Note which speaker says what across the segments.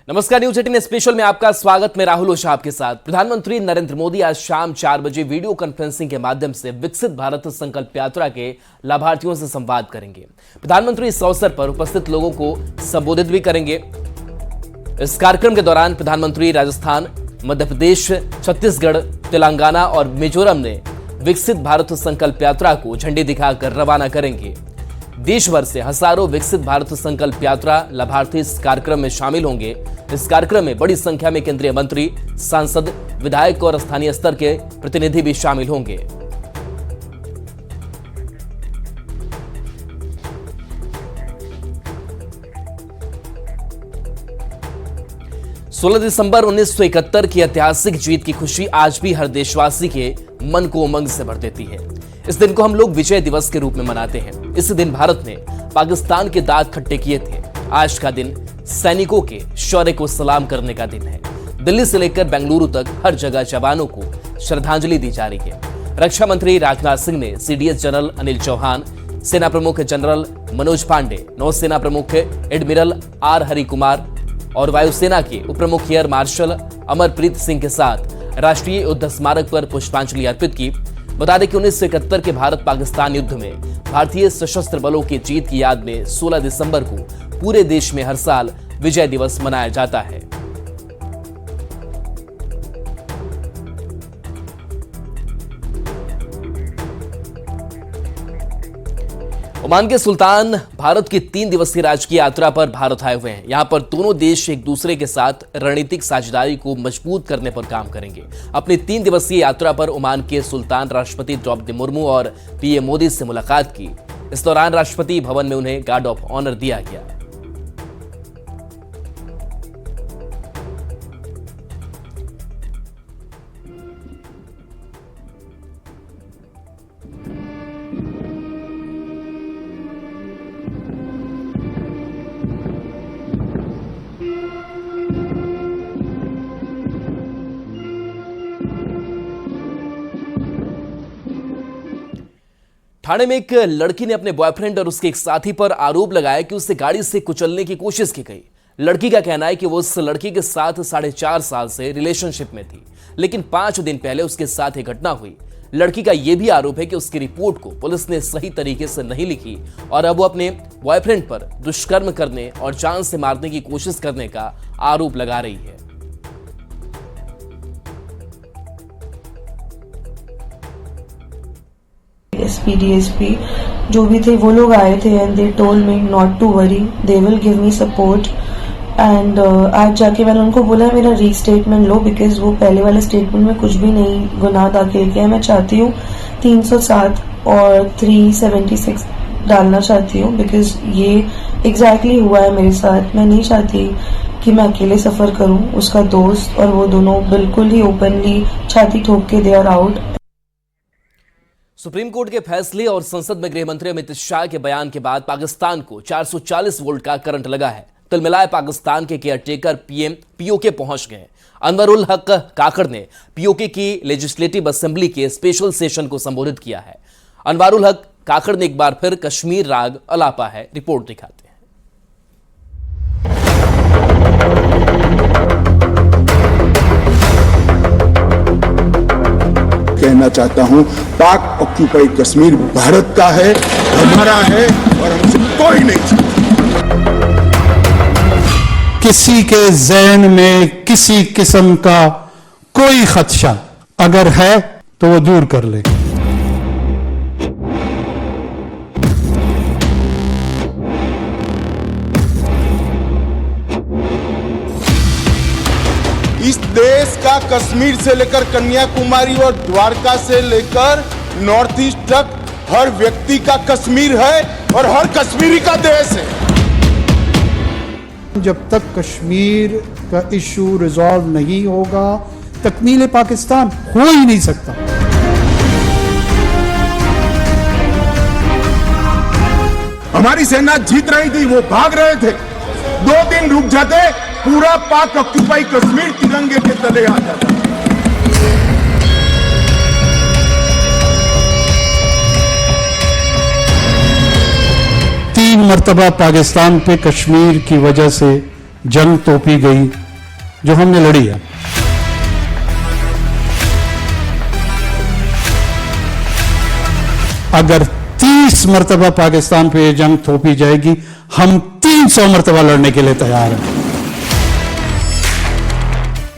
Speaker 1: नमस्कार, news 18 special में आपका स्वागत। मैं राहुल ओझा आपके साथ। प्रधानमंत्री नरेंद्र मोदी आज शाम 4 बजे वीडियो कॉन्फ्रेंसिंग के माध्यम से विकसित भारत संकल्प यात्रा के लाभार्थियों से संवाद करेंगे। प्रधानमंत्री इस अवसर पर उपस्थित लोगों को संबोधित भी करेंगे। इस कार्यक्रम के दौरान प्रधानमंत्री राजस्थान, मध्य प्रदेश, छत्तीसगढ़, तेलंगाना और मिजोरम में विकसित भारत संकल्प यात्रा को झंडी दिखाकर रवाना करेंगे। देश भर से हजारों विकसित भारत संकल्प यात्रा लाभार्थी इस कार्यक्रम में शामिल होंगे। इस कार्यक्रम में बड़ी संख्या में केंद्रीय मंत्री, सांसद, विधायक और स्थानीय स्तर के प्रतिनिधि भी शामिल होंगे। दिसंबर 1971 की ऐतिहासिक जीत की खुशी आज भी हर देशवासी के मन को उमंग से भर देती है। इस दिन को हम लोग विजय दिवस के रूप में मनाते हैं। इस दिन भारत ने पाकिस्तान के दांत खट्टे किए थे। आज का दिन सैनिकों के शौर्य को सलाम करने का दिन है। दिल्ली से लेकर बेंगलुरु तक हर जगह जवानों को श्रद्धांजलि दी जा रही है। रक्षा मंत्री राजनाथ सिंह ने सीडीएस जनरल अनिल चौहान, सेना प्रमुख जनरल मनोज पांडे, नौसेना प्रमुख एडमिरल आर हरि कुमार और वायुसेना के उप प्रमुख एयर मार्शल अमरप्रीत सिंह के साथ राष्ट्रीय युद्ध स्मारक पर पुष्पांजलि अर्पित की। बता दें कि 1971 के भारत पाकिस्तान युद्ध में भारतीय सशस्त्र बलों की जीत की याद में 16 दिसंबर को पूरे देश में हर साल विजय दिवस मनाया जाता है। ओमान के सुल्तान भारत की 3 दिवसीय राजकीय यात्रा पर भारत आए हुए हैं। यहां पर दोनों देश एक दूसरे के साथ रणनीतिक साझेदारी को मजबूत करने पर काम करेंगे। अपनी 3 दिवसीय यात्रा पर ओमान के सुल्तान राष्ट्रपति द्रौपदी मुर्मू और पीएम मोदी से मुलाकात की। इस दौरान राष्ट्रपति भवन में उन्हें गार्ड ऑफ ऑनर दिया गया। ठाणे में एक लड़की ने अपने बॉयफ्रेंड और उसके एक साथी पर आरोप लगाया कि उसे गाड़ी से कुचलने की कोशिश की गई। लड़की का कहना है कि वो उस लड़की के साथ 4.5 साल से रिलेशनशिप में थी, लेकिन 5 दिन पहले उसके साथ एक घटना हुई। लड़की का यह भी आरोप है कि उसकी रिपोर्ट को पुलिस ने सही तरीके से नहीं लिखी और अब वो अपने बॉयफ्रेंड पर दुष्कर्म करने और जान से मारने की कोशिश करने का आरोप लगा रही है।
Speaker 2: एसपी डीएसपी जो भी थे वो लोग आए थे and they told me not to worry, they will give me support. And आज जाके मैंने उनको बोला मेरा रीस्टेटमेंट लो, बिकॉज वो पहले वाले स्टेटमेंट में कुछ भी नहीं गुनाह दाखिल किया। मैं चाहती हूँ 307 और 376 डालना चाहती हूँ, बिकॉज ये एग्जैक्टली हुआ है मेरे साथ। मैं नहीं चाहती कि मैं अकेले सफर करूँ। उसका दोस्त और वो दोनों बिल्कुल ही ओपनली छाती ठोक के they are out.
Speaker 1: Supreme court के फैसले और संसद में गृह मंत्री अमित शाह के बयान के बाद पाकिस्तान को 440 वोल्ट का करंट लगा है। तिलमिलाए पाकिस्तान के केयरटेकर पीएम पीओके पहुंच गए। अनवरुल हक काकड़ ने पीओके की लेजिस्लेटिव असेंबली के स्पेशल सेशन को संबोधित किया है। अनवरुल हक काकड़ ने एक बार फिर कश्मीर राग अलापा है। रिपोर्ट दिखाते हैं।
Speaker 3: कहना चाहता हूं, पाक ऑक्यूपाइड कश्मीर भारत का है, हमारा है और हमसे कोई नहीं चाहता।
Speaker 4: किसी के ज़हन में किसी किस्म का कोई खदशा अगर है तो वो दूर कर ले।
Speaker 3: इस देश का कश्मीर से लेकर कन्याकुमारी और द्वारका से लेकर नॉर्थ ईस्ट तक हर व्यक्ति का कश्मीर है और हर कश्मीरी का देश है।
Speaker 4: जब तक कश्मीर का इशू रिजॉल्व नहीं होगा, तकमील पाकिस्तान हो ही नहीं सकता।
Speaker 3: हमारी सेना जीत रही थी, वो भाग रहे थे। 2 दिन रुक जाते, पूरा पाक ऑक्यूपाई कश्मीर तिरंगे के तले आ जाता।
Speaker 4: 3 मरतबा पाकिस्तान पे कश्मीर की वजह से जंग तोपी गई जो हमने लड़ी है। अगर 30 मरतबा पाकिस्तान पे ये जंग थोपी जाएगी, हम 300 मरतबा लड़ने के लिए तैयार हैं।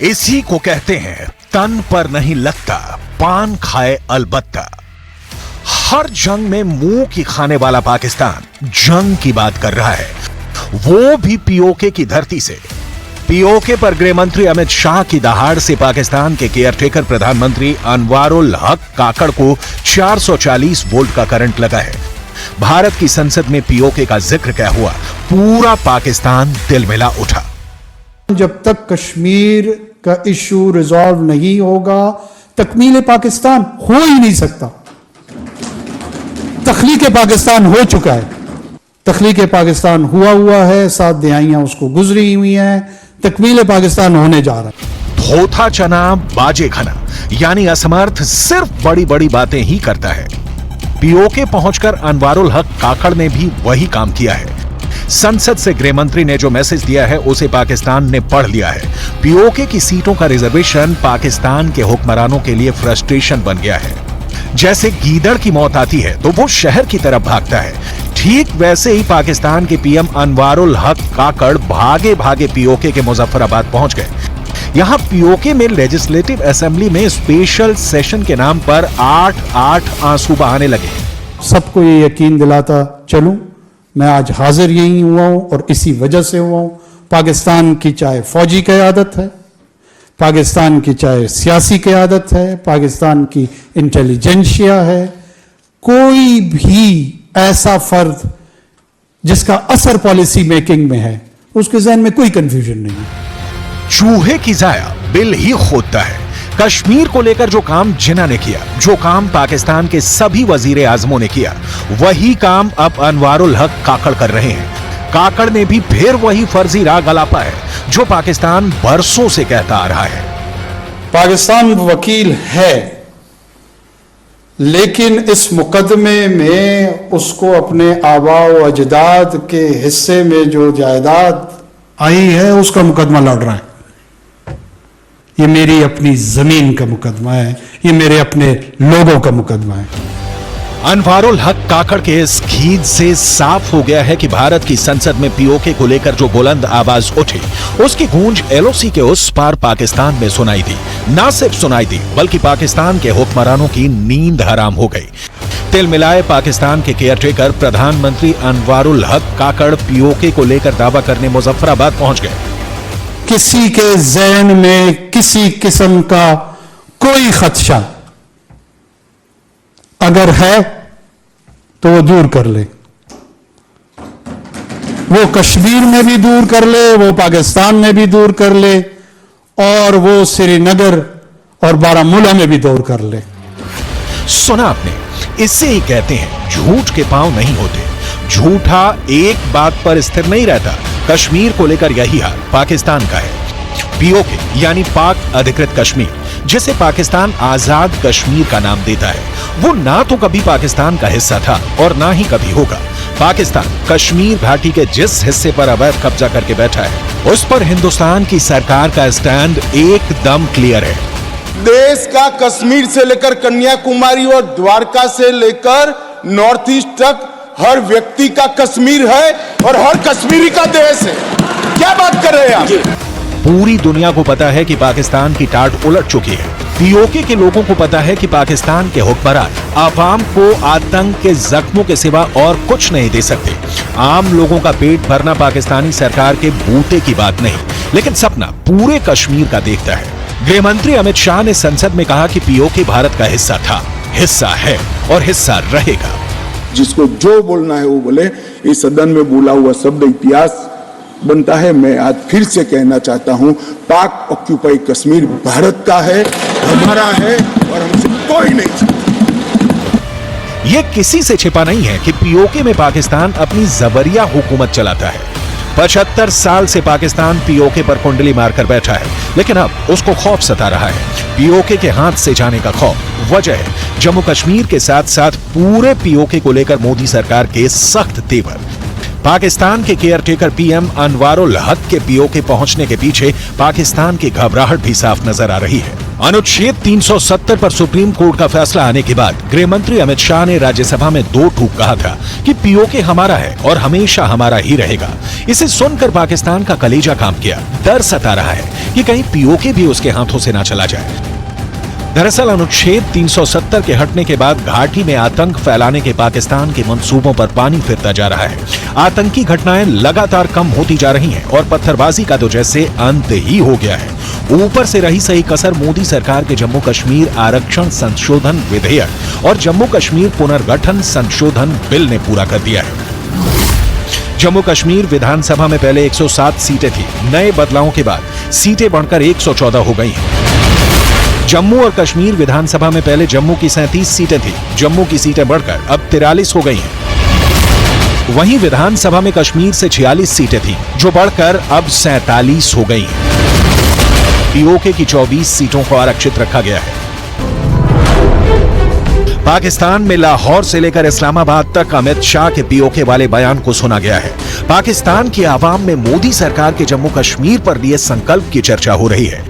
Speaker 5: इसी को कहते हैं तन पर नहीं लगता पान खाए अलबत्ता। हर जंग में मुंह की खाने वाला पाकिस्तान जंग की बात कर रहा है, वो भी पीओके की धरती से। पीओके पर गृह मंत्री अमित शाह की दहाड़ से पाकिस्तान के केयरटेकर प्रधानमंत्री अनवारुल हक काकड़ को 440 वोल्ट का करंट लगा है। भारत की संसद में पीओके का जिक्र क्या हुआ, पूरा पाकिस्तान तिलमिला उठा।
Speaker 4: जब तक कश्मीर का इशू रिजॉल्व नहीं होगा, तकमील पाकिस्तान हो ही नहीं सकता। तख्लीक पाकिस्तान हो चुका है, तख्लीक पाकिस्तान हुआ है, 7 दिहाइयां उसको गुजरी हुई हैं, तकमील पाकिस्तान होने जा रहा है।
Speaker 5: धोथा चना बाजे खना, यानी असमर्थ सिर्फ बड़ी बड़ी बातें ही करता है। पीओके पहुंचकर अनवारुल हक काकड़ ने भी वही काम किया है। संसद से गृह मंत्री ने जो मैसेज दिया है उसे पाकिस्तान ने पढ़ लिया है। पीओके की सीटों का रिजर्वेशन पाकिस्तान के हुक्मरानों के लिए फ्रस्ट्रेशन बन गया है। जैसे गीदड़ की मौत आती है तो वो शहर की तरफ भागता है, ठीक वैसे ही पाकिस्तान के पीएम अनवारुल हक काकड़ भागे भागे पीओके के मुजफ्फराबाद पहुंच गए। यहां पीओके में लेजिस्लेटिव असेंबली में स्पेशल सेशन के नाम पर 8 आंसू बहाने लगे।
Speaker 4: सबको ये यकीन दिलाता चलूं, मैं आज हाजिर यही हुआ हूं और इसी वजह से हुआ हूं। पाकिस्तान की चाहे फौजी क़यादत है, पाकिस्तान की चाहे सियासी क़यादत है, पाकिस्तान की इंटेलिजेंशिया है, कोई भी ऐसा फर्द जिसका असर पॉलिसी मेकिंग में है, उसके ज़हन में कोई कंफ्यूजन नहीं है।
Speaker 5: चूहे की जाया बिल ही खोदता है। कश्मीर को लेकर जो काम जिन्ना ने किया, जो काम पाकिस्तान के सभी वजीर आजमों ने किया, वही काम अब अनवारुल हक काकड़ कर रहे हैं। काकड़ ने भी फिर वही फर्जी राग अलापा है जो पाकिस्तान बरसों से कहता आ रहा है।
Speaker 4: पाकिस्तान वकील है, लेकिन इस मुकदमे में उसको अपने आबा व अजदाद के हिस्से में जो जायदाद आई है उसका मुकदमा लड़ रहा है। ये मेरी अपनी जमीन का मुकदमा है, ये मेरे अपने लोगों का मुकदमा है।
Speaker 5: अनवारुल हक काकड़ के इस खीद से साफ हो गया है कि भारत की संसद में पीओके को लेकर जो बुलंद आवाज उठी, उसकी गूंज एलओसी के उस पार पाकिस्तान में सुनाई दी। ना सिर्फ सुनाई दी, बल्कि पाकिस्तान के हुक्मरानों की नींद हराम हो गई। तिल मिलाए पाकिस्तान के केयरटेकर प्रधानमंत्री अनवारुल हक काकड़ पीओके को लेकर दावा करने मुजफ्फराबाद पहुंच गए।
Speaker 4: किसी के ज़हन में किसी किस्म का कोई खदशा अगर है तो वो दूर कर ले, वो कश्मीर में भी दूर कर ले, वो पाकिस्तान में भी दूर कर ले, और वो श्रीनगर और बारामूला में भी दूर कर ले।
Speaker 5: सुना आपने, इससे ही कहते हैं झूठ के पांव नहीं होते। झूठा एक बात पर स्थिर नहीं रहता। कश्मीर को लेकर यही हाल पाकिस्तान का है। पीओके यानी पाक अधिकृत कश्मीर, जिसे पाकिस्तान आजाद कश्मीर का नाम देता है, वो ना तो कभी पाकिस्तान का हिस्सा था और ना ही कभी होगा। पाकिस्तान कश्मीर घाटी के जिस हिस्से पर अवैध कब्जा करके बैठा है, उस पर हिंदुस्तान की सरकार का स्टैंड एकदम क्लियर है।
Speaker 3: देश का कश्मीर से लेकर कन्याकुमारी और द्वारका से लेकर नॉर्थ ईस्ट तक हर व्यक्ति का कश्मीर है और हर कश्मीरी का देश है। क्या बात कर रहे हैं आप?
Speaker 5: पूरी दुनिया को पता है कि पाकिस्तान की टाट उलट चुकी है। पीओके के लोगों को पता है कि पाकिस्तान के हुक्मरान आवाम को आतंक के जख्मों के सिवा और कुछ नहीं दे सकते। आम लोगों का पेट भरना पाकिस्तानी सरकार के बूते की बात नहीं, लेकिन सपना पूरे कश्मीर का देखता है। गृह मंत्री अमित शाह ने संसद में कहा कि पीओके भारत का हिस्सा था, हिस्सा है और हिस्सा रहेगा।
Speaker 3: जिसको जो बोलना है वो बोले। इस सदन में बोला हुआ शब्द इतिहास बनता है। मैं आज फिर से कहना चाहता हूं, पाक ऑक्यूपाई कश्मीर भारत का है, हमारा है और हमसे कोई नहीं छीनता।
Speaker 5: यह किसी से छिपा नहीं है कि पीओके में पाकिस्तान अपनी जबरिया हुकूमत चलाता है। 75 साल से पाकिस्तान पीओके पर कुंडली मारकर बैठा है, लेकिन अब उसको खौफ सता रहा है। पीओके के हाथ से जाने का खौफ। वजह है जम्मू कश्मीर के साथ साथ पूरे पीओके को लेकर मोदी सरकार के सख्त तेवर। पाकिस्तान के केयरटेकर पीएम अनवारुल हक के पीओके पहुंचने के पीछे पाकिस्तान की घबराहट भी साफ नजर आ रही है। अनुच्छेद 370 पर सुप्रीम कोर्ट का फैसला आने के बाद गृह मंत्री अमित शाह ने राज्यसभा में 2 टूक कहा था कि पीओके हमारा है और हमेशा हमारा ही रहेगा। इसे सुनकर पाकिस्तान का कलेजा काम किया। डर सता रहा है कि कहीं पीओके भी उसके हाथों से ना चला जाए। दरअसल अनुच्छेद 370 के हटने के बाद घाटी में आतंक फैलाने के पाकिस्तान के मंसूबों पर पानी फिरता जा रहा है। आतंकी घटनाएं लगातार कम होती जा रही हैं और पत्थरबाजी का तो जैसे अंत ही हो गया है। ऊपर से रही सही कसर मोदी सरकार के जम्मू कश्मीर आरक्षण संशोधन विधेयक और जम्मू कश्मीर पुनर्गठन संशोधन बिल ने पूरा कर दिया है। जम्मू कश्मीर विधानसभा में पहले 107 सीटें थी। नए बदलावों के बाद सीटें बढ़कर 114 हो गई हैं। जम्मू और कश्मीर विधानसभा में पहले जम्मू की 37 सीटें थी। जम्मू की सीटें बढ़कर अब 43 हो गई हैं। वहीं विधानसभा में कश्मीर से 46 सीटें थी, जो बढ़कर अब 47 हो गई हैं। पीओके की 24 सीटों को आरक्षित रखा गया है। पाकिस्तान में लाहौर से लेकर इस्लामाबाद तक अमित शाह के पीओके वाले बयान को सुना गया है। पाकिस्तान की आवाम में मोदी सरकार के जम्मू कश्मीर पर लिए संकल्प की चर्चा हो रही है,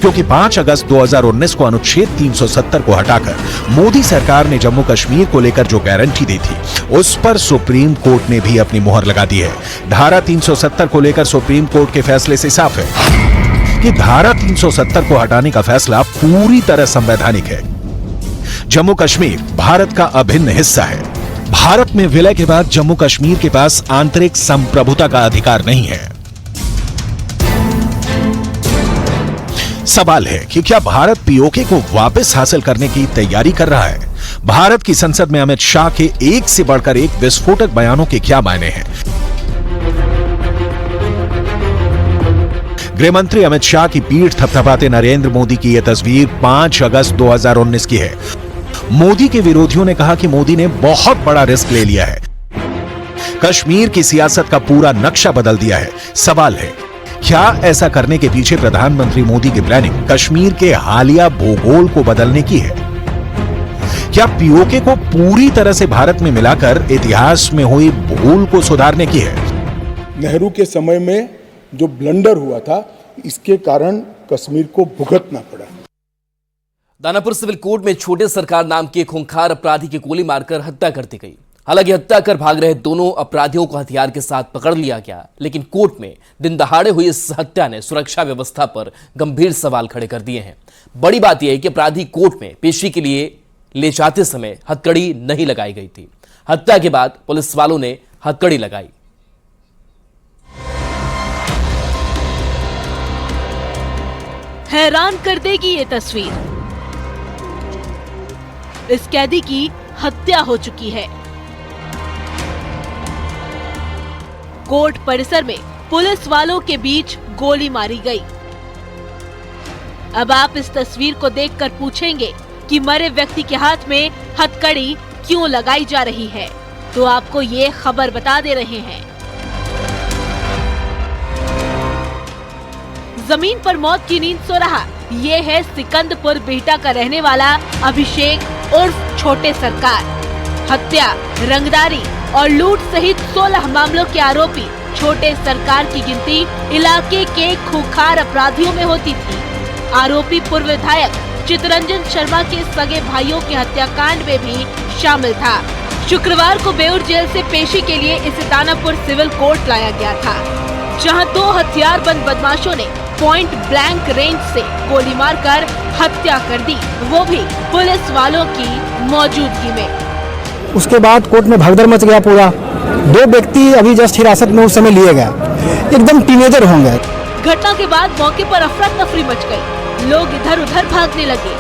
Speaker 5: क्योंकि 5 अगस्त 2019 को अनुच्छेद 370 को हटाकर मोदी सरकार ने जम्मू कश्मीर को लेकर जो गारंटी दी थी, उस पर सुप्रीम कोर्ट ने भी अपनी मुहर लगा दी है। धारा 370 को लेकर सुप्रीम कोर्ट के फैसले से साफ है कि धारा 370 को हटाने का फैसला पूरी तरह संवैधानिक है। जम्मू कश्मीर भारत का अभिन्न हिस्सा है। भारत में विलय के बाद जम्मू कश्मीर के पास आंतरिक संप्रभुता का अधिकार नहीं है। सवाल है कि क्या भारत पीओके को वापस हासिल करने की तैयारी कर रहा है? भारत की संसद में अमित शाह के एक से बढ़कर एक विस्फोटक बयानों के क्या मायने हैं? गृह मंत्री अमित शाह की पीठ थपथपाते नरेंद्र मोदी की यह तस्वीर 5 अगस्त 2019 की है। मोदी के विरोधियों ने कहा कि मोदी ने बहुत बड़ा रिस्क ले लिया है, कश्मीर की सियासत का पूरा नक्शा बदल दिया है। सवाल है, क्या ऐसा करने के पीछे प्रधानमंत्री मोदी की प्लानिंग कश्मीर के हालिया भूगोल को बदलने की है? क्या पीओके को पूरी तरह से भारत में मिलाकर इतिहास में हुई भूल को सुधारने की है?
Speaker 3: नेहरू के समय में जो ब्लंडर हुआ था, इसके कारण कश्मीर को भुगतना पड़ा।
Speaker 1: दानापुर सिविल कोर्ट में छोटे सरकार नाम के खूंखार अपराधी की गोली मारकर हत्या कर दी गई। हालांकि हत्या कर भाग रहे दोनों अपराधियों को हथियार के साथ पकड़ लिया गया, लेकिन कोर्ट में दिन दहाड़े हुई इस हत्या ने सुरक्षा व्यवस्था पर गंभीर सवाल खड़े कर दिए हैं। बड़ी बात यह है कि अपराधी कोर्ट में पेशी के लिए ले जाते समय हथकड़ी नहीं लगाई गई थी। हत्या के बाद पुलिस वालों ने हथकड़ी लगाई।
Speaker 6: हैरान कर देगी ये तस्वीर। इस कैदी की हत्या हो चुकी है। कोर्ट परिसर में पुलिस वालों के बीच गोली मारी गई। अब आप इस तस्वीर को देखकर पूछेंगे कि मरे व्यक्ति के हाथ में हथकड़ी क्यों लगाई जा रही है, तो आपको ये खबर बता दे रहे हैं। जमीन पर मौत की नींद सो रहा ये है सिकंदपुर बिहटा का रहने वाला अभिषेक उर्फ छोटे सरकार। हत्या, रंगदारी और लूट सहित 16 मामलों के आरोपी छोटे सरकार की गिनती इलाके के खूंखार अपराधियों में होती थी। आरोपी पूर्व विधायक चितरंजन शर्मा के सगे भाइयों के हत्याकांड में भी शामिल था। शुक्रवार को बेउर जेल से पेशी के लिए इसे दानापुर सिविल कोर्ट लाया गया था, जहां 2 हथियारबंद बदमाशों ने पॉइंट ब्लैंक रेंज से गोली मारकर हत्या कर दी, वो भी पुलिस वालों की मौजूदगी में।
Speaker 7: उसके बाद कोर्ट में भगदड़ मच गया पूरा। 2 व्यक्ति अभी जस्ट हिरासत में उस समय लिए गए, एकदम टीनेजर होंगे।
Speaker 6: घटना के बाद मौके पर अफरा तफरी मच गई, लोग इधर उधर भागने लगे,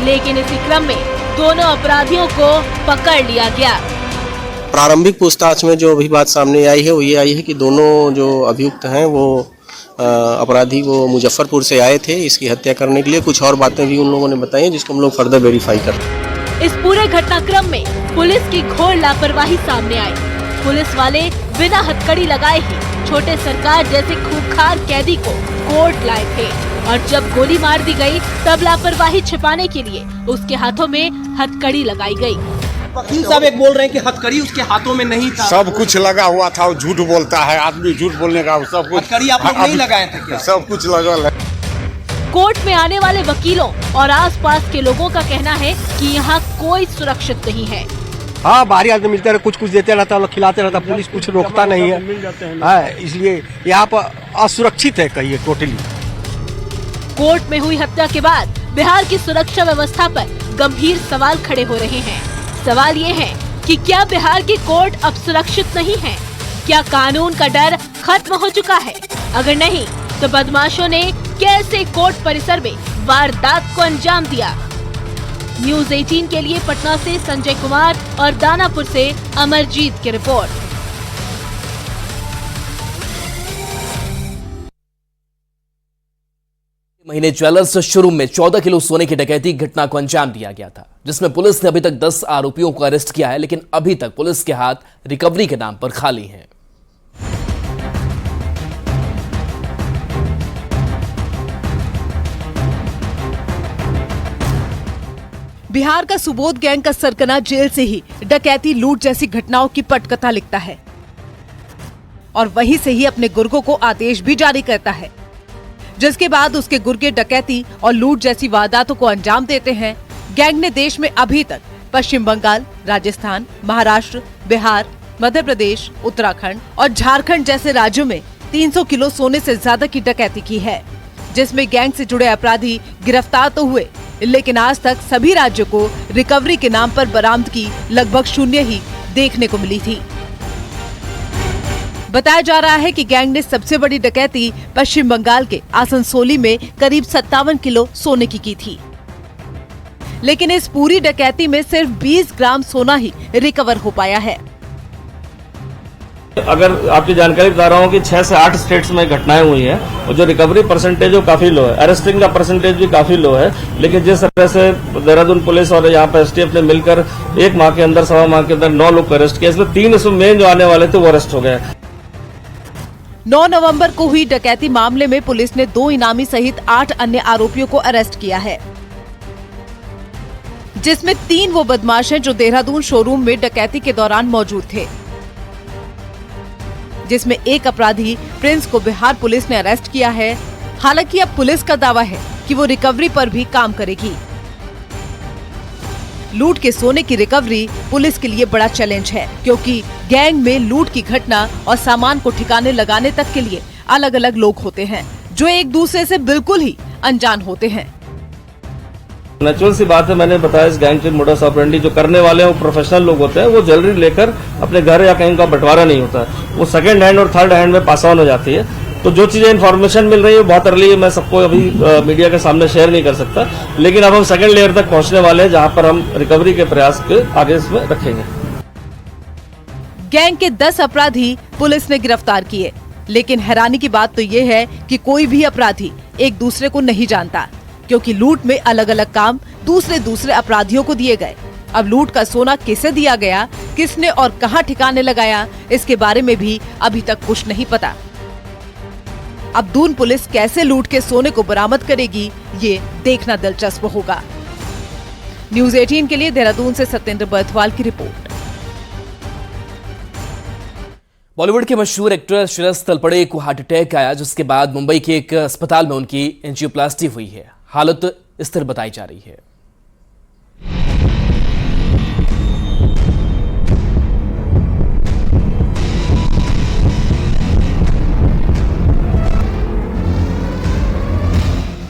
Speaker 6: लेकिन इसी क्रम में दोनों अपराधियों को पकड़ लिया गया।
Speaker 8: प्रारंभिक पूछताछ में जो अभी बात सामने आई है वो ये आई है कि दोनों जो अभियुक्त हैं वो अपराधी वो मुजफ्फरपुर से आए थे इसकी हत्या करने के लिए। कुछ और बातें भी उन लोगों ने बताई हैं जिसको हम लोग फर्दर वेरीफाई करते हैं।
Speaker 6: इस पूरे घटनाक्रम में पुलिस की घोर लापरवाही सामने आई। पुलिस वाले बिना हथकड़ी लगाए ही छोटे सरकार जैसे खूंखार कैदी को कोर्ट लाए थे, और जब गोली मार दी गई तब लापरवाही छिपाने के लिए उसके हाथों में हथकड़ी लगाई गई।
Speaker 9: वकील साहब एक बोल रहे हैं कि हथकड़ी उसके हाथों में नहीं था।
Speaker 10: सब कुछ लगा हुआ था, वो झूठ बोलता है, आदमी झूठ बोलने का सब कुछ।
Speaker 9: हथकड़ी आप लोग नहीं लगाए थे क्या?
Speaker 10: सब कुछ लगल है।
Speaker 6: कोर्ट में आने वाले वकीलों और आसपास के लोगों का कहना है कि यहाँ कोई सुरक्षित नहीं है।
Speaker 9: हाँ, बाहरी आदमी मिलते रहे, कुछ देते रहता है, खिलाते रहता, पुलिस कुछ रोकता नहीं है, इसलिए यहाँ पर असुरक्षित है कहिए टोटली।
Speaker 6: कोर्ट में हुई हत्या के बाद बिहार की सुरक्षा व्यवस्था पर गंभीर सवाल खड़े हो रहे हैं। सवाल ये है कि क्या बिहार की कोर्ट अब सुरक्षित नहीं है? क्या कानून का डर खत्म हो चुका है? अगर नहीं तो बदमाशों ने कैसे कोर्ट परिसर में वारदात को अंजाम दिया? न्यूज़ 18 के लिए पटना से संजय कुमार और दानापुर से अमरजीत की रिपोर्ट।
Speaker 1: महीने ज्वेलर्स शोरूम में 14 किलो सोने की डकैती घटना को अंजाम दिया गया था, जिसमें पुलिस ने अभी तक 10 आरोपियों को अरेस्ट किया है, लेकिन अभी तक पुलिस के हाथ रिकवरी के नाम पर खाली हैं।
Speaker 11: बिहार का सुबोध गैंग का सरगना जेल से ही डकैती लूट जैसी घटनाओं की पटकथा लिखता है और वहीं से ही अपने गुर्गों को आदेश भी जारी करता है, जिसके बाद उसके गुर्गे डकैती और लूट जैसी वारदातों को अंजाम देते हैं। गैंग ने देश में अभी तक पश्चिम बंगाल, राजस्थान, महाराष्ट्र, बिहार, मध्य प्रदेश, उत्तराखंड और झारखंड जैसे राज्यों में 300 किलो सोने से ज्यादा की डकैती की है, जिसमें गैंग से जुड़े अपराधी गिरफ्तार तो हुए, लेकिन आज तक सभी राज्यों को रिकवरी के नाम पर बरामदगी लगभग शून्य ही देखने को मिली थी। बताया जा रहा है कि गैंग ने सबसे बड़ी डकैती पश्चिम बंगाल के आसनसोली में करीब 57 किलो सोने की थी, लेकिन इस पूरी डकैती में सिर्फ 20 ग्राम सोना ही रिकवर हो पाया है।
Speaker 12: अगर आपकी जानकारी बता रहा हूँ कि 6 से 8 स्टेट्स में घटनाएं हुई हैं और जो रिकवरी परसेंटेज वो काफी लो है, अरेस्टिंग का परसेंटेज भी काफी लो है, लेकिन जिस तरह से देहरादून पुलिस और यहाँ पर एसटीएफ ने मिलकर 1 माह के अंदर, 1.25 माह के अंदर 9 लोग को अरेस्ट किया, इसमें 3 इसमें मेन जो आने वाले थे वो अरेस्ट हो गए।
Speaker 11: 9 नवंबर को हुई डकैती मामले में पुलिस ने 2 इनामी सहित 8 अन्य आरोपियों को अरेस्ट किया है, जिसमें 3 वो बदमाश हैं जो देहरादून शोरूम में डकैती के दौरान मौजूद थे, जिसमें एक अपराधी प्रिंस को बिहार पुलिस ने अरेस्ट किया है। हालांकि अब पुलिस का दावा है कि वो रिकवरी पर भी काम करेगी। लूट के सोने की रिकवरी पुलिस के लिए बड़ा चैलेंज है, क्योंकि गैंग में लूट की घटना और सामान को ठिकाने लगाने तक के लिए अलग अलग लोग होते हैं, जो एक दूसरे से बिल्कुल ही अनजान होते हैं।
Speaker 12: नेचुरल सी बात है, मैंने बताया इस गैंग के मोडस ऑपरेंडी जो करने वाले हैं वो प्रोफेशनल लोग होते हैं। वो ज्वेलरी लेकर अपने घर या कहीं का बंटवारा नहीं होता है, वो सेकंड हैंड और थर्ड हैंड में पास ऑन हो जाती है। तो जो चीजें इन्फॉर्मेशन मिल रही है बहुत अर्ली है, मैं सबको अभी मीडिया के सामने शेयर नहीं कर सकता, लेकिन अब हम सेकंड लेयर तक पहुंचने वाले हैं, जहां पर हम रिकवरी के प्रयास के आगे इसमें रखेंगे।
Speaker 11: गैंग के 10 अपराधी पुलिस ने गिरफ्तार किए, लेकिन हैरानी की बात तो ये है कि कोई भी अपराधी एक दूसरे को नहीं जानता, क्योंकि लूट में अलग अलग काम दूसरे अपराधियों को दिए गए। अब लूट का सोना किसे दिया गया, किसने और कहां ठिकाने लगाया, इसके बारे में भी अभी तक कुछ नहीं पता। अब दून पुलिस कैसे लूट के सोने को बरामद करेगी, ये देखना दिलचस्प होगा। न्यूज़ 18 के लिए देहरादून से सत्येंद्र बर्थवाल की रिपोर्ट।
Speaker 1: बॉलीवुड के मशहूर एक्टर श्रेयस तलपड़े को हार्ट अटैक आया, जिसके बाद मुंबई के एक अस्पताल में उनकी एंजियोप्लास्टी हुई है। हालत स्थिर बताई जा रही है।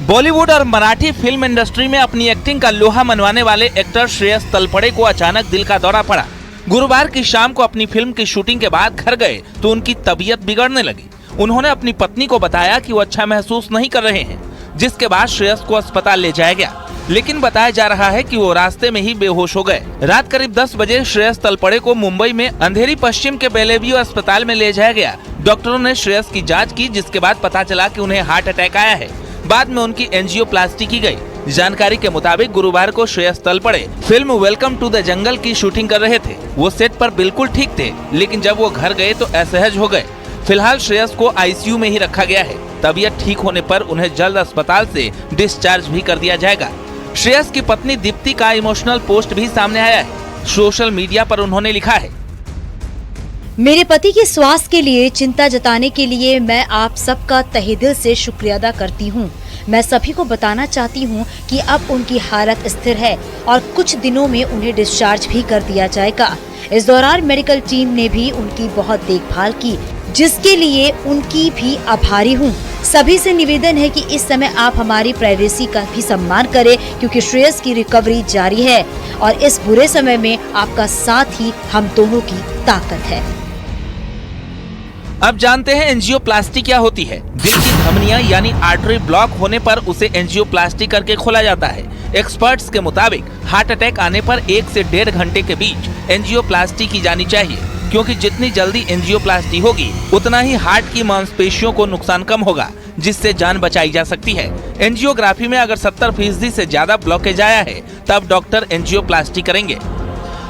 Speaker 13: बॉलीवुड और मराठी फिल्म इंडस्ट्री में अपनी एक्टिंग का लोहा मनवाने वाले एक्टर श्रेयस तलपड़े को अचानक दिल का दौरा पड़ा। गुरुवार की शाम को अपनी फिल्म की शूटिंग के बाद घर गए तो उनकी तबीयत बिगड़ने लगी। उन्होंने अपनी पत्नी को बताया कि वो अच्छा महसूस नहीं कर रहे हैं, जिसके बाद श्रेयस को अस्पताल ले जाया गया, लेकिन बताया जा रहा है कि वो रास्ते में ही बेहोश हो गए। रात करीब 10 बजे श्रेयस तलपड़े को मुंबई में अंधेरी पश्चिम के बेलेव्यू अस्पताल में ले जाया गया। डॉक्टरों ने श्रेयस की जांच की, जिसके बाद पता चला कि उन्हें हार्ट अटैक आया है। बाद में उनकी एंजियोप्लास्टी की गई। जानकारी के मुताबिक गुरुवार को Shreyas Talpade film Welcome to the Jungle की शूटिंग कर रहे थे। वो सेट पर बिल्कुल ठीक थे, लेकिन जब वो घर गए तो असहज हो गए। फिलहाल श्रेयस को आईसीयू में ही रखा गया है। तबीयत ठीक होने पर उन्हें जल्द अस्पताल से डिस्चार्ज भी कर दिया जाएगा। श्रेयस की पत्नी दीप्ति का इमोशनल पोस्ट भी सामने आया है। सोशल मीडिया पर उन्होंने लिखा है,
Speaker 14: मेरे पति के स्वास्थ्य के लिए चिंता जताने के लिए मैं आप सबका तहे दिल से शुक्रिया अदा करती हूँ। मैं सभी को बताना चाहती हूँ कि अब उनकी हालत स्थिर है और कुछ दिनों में उन्हें डिस्चार्ज भी कर दिया जाएगा। इस दौरान मेडिकल टीम ने भी उनकी बहुत देखभाल की, जिसके लिए उनकी भी आभारी हूँ। सभी से निवेदन है कि इस समय आप हमारी प्राइवेसी का भी सम्मान करें, क्योंकि श्रेयस की रिकवरी जारी है और इस बुरे समय में आपका साथ ही हम दोनों की ताकत है।
Speaker 13: अब जानते हैं एंजियोप्लास्टी क्या होती है। दिल की धमनियां यानी आर्टरी ब्लॉक होने पर उसे एंजियोप्लास्टी करके खोला जाता है। एक्सपर्ट्स के मुताबिक हार्ट अटैक आने पर 1 से 1.5 घंटे के बीच एंजियोप्लास्टी की जानी चाहिए, क्योंकि जितनी जल्दी एंजियोप्लास्टी होगी उतना ही हार्ट की मांसपेशियों को नुकसान कम होगा, जिससे जान बचाई जा सकती है। एंजियोग्राफी में अगर 70% से ज्यादा ब्लॉकेज आया है तब डॉक्टर एंजियोप्लास्टी करेंगे।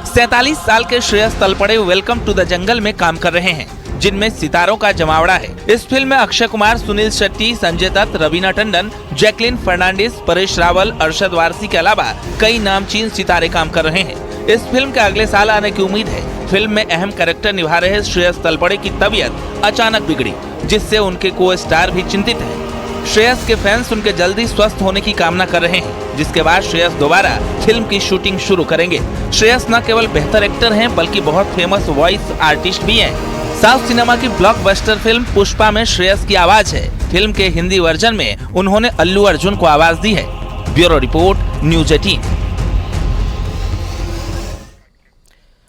Speaker 13: 47 साल के Shreyas Talpade Welcome to the Jungle में काम कर रहे हैं, जिनमें सितारों का जमावड़ा है। इस फिल्म में अक्षय कुमार, सुनील शेट्टी, संजय दत्त, रवीना टंडन, जैकलिन फर्नांडिस, परेश रावल, अरशद वारसी के अलावा कई नामचीन सितारे काम कर रहे हैं। इस फिल्म के अगले साल आने की उम्मीद है। फिल्म में अहम कैरेक्टर निभा रहे श्रेयस तलपड़े की तबीयत अचानक बिगड़ी, जिससे उनके को स्टार भी चिंतित है। श्रेयस के फैंस उनके जल्दी स्वस्थ होने की कामना कर रहे हैं, जिसके बाद श्रेयस दोबारा फिल्म की शूटिंग शुरू करेंगे। श्रेयस न केवल बेहतर एक्टर हैं, बल्कि बहुत फेमस वॉइस आर्टिस्ट भी हैं। साउथ सिनेमा की ब्लॉकबस्टर फिल्म पुष्पा में श्रेयस की आवाज है। फिल्म के हिंदी वर्जन में उन्होंने अल्लू अर्जुन को आवाज दी है। Bureau report, news 18।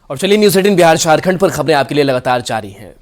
Speaker 1: और चलिए न्यूज 18 बिहार झारखंड पर खबरें आपके लिए लगातार जारी हैं।